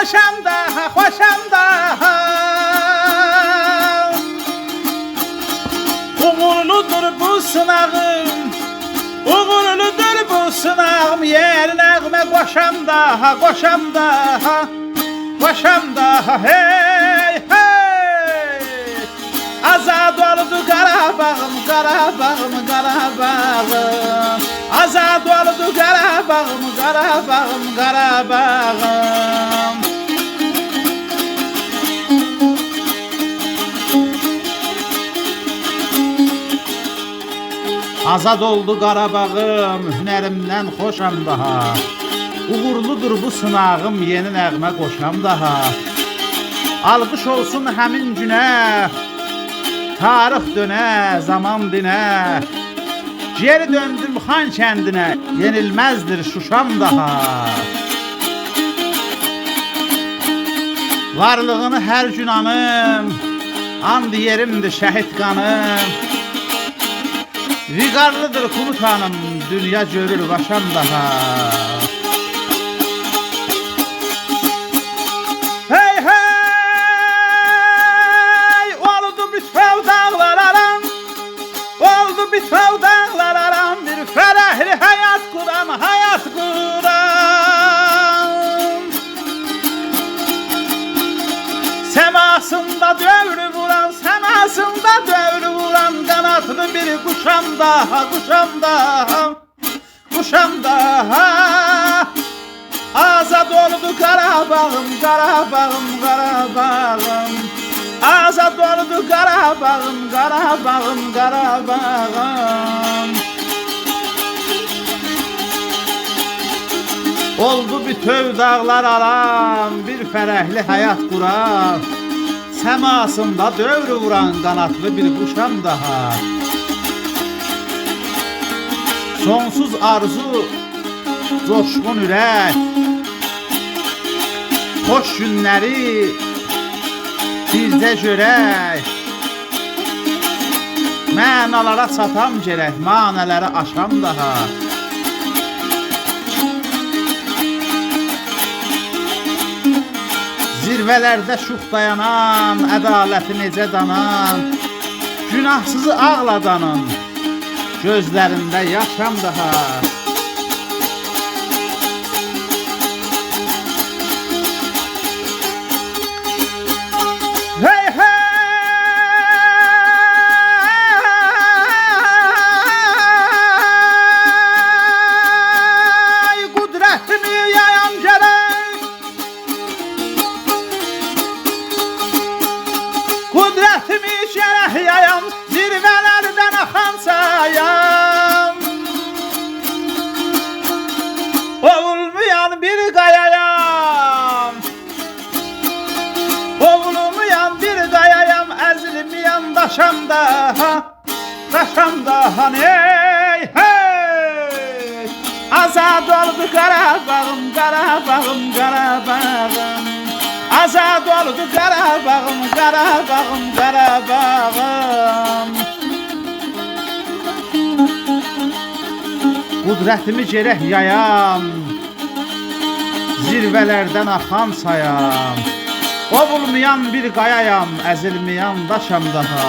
xoşam daha, xoşam daha. Uğurludur bu sınağım, uğurludur bu sınağım. Yer nəğmə qoşam daha, qoşam daha, qoşam daha. Hey, hey. Azad oldu Qarabağım, Qarabağım, Qarabağım. Azad oldu Qarabağım, Qarabağım, Qarabağım. Azad oldu Qarabağım, hünərimdən xoşam daha. Uğurludur bu sınağım, yeni nəğmə qoşam daha. Alqış olsun həmin günə, tarix dönə, zaman dinə. Geri döndüm Xan kəndinə, yenilməzdir Şuşam daha. Varlığını hər gün anım, and yerimdir şəhid qanım. Viqarlıdır Xumutanım, dünya görür başam daha. Hey hey, oldu bütöv dağlar aram, oldu bütöv dağlar aram. Bir fərəhli həyat quram, həyat quram. Səmasında dövrü vuran, səmasında dövrü vuran. Qanatlı bir quşam daha, quşam daha, quşam daha. Azad oldu Qarabağım, Qarabağım, Qarabağım. Azad oldu Qarabağım, Qarabağım, Qarabağım. Oldu bütöv dağlar aram, bir fərəhli həyat quram. Səmasında dövrü vuran qanatlı bir quşam daha. Sonsuz arzu, coşqun ürək, xoş günləri bizdə görək. Mənalara çatam gərək, manələri aşam daha. Zirvələrdə şux dayanan, ədaləti necə danan. Günahsızı ağladanın, gözlərində yaşam daha. Hey hey, qudrətimi yayam gərək, qudrətimi şərəh yayam, zirvələrdən axan sayam. Olmayan bir qayayam, olmayan bir qayayam. Əzilməyən daşam daha, daşam daha. Hey hey, azad oldu Qarabağım, Qarabağım, Qarabağım. Azad oldu Qarabağım, Qarabağım, Qarabağım. Qudrətimi gərək yayam, zirvələrdən axan sayam. Ovulmayan bir qayayam, əzilməyən daşam daha.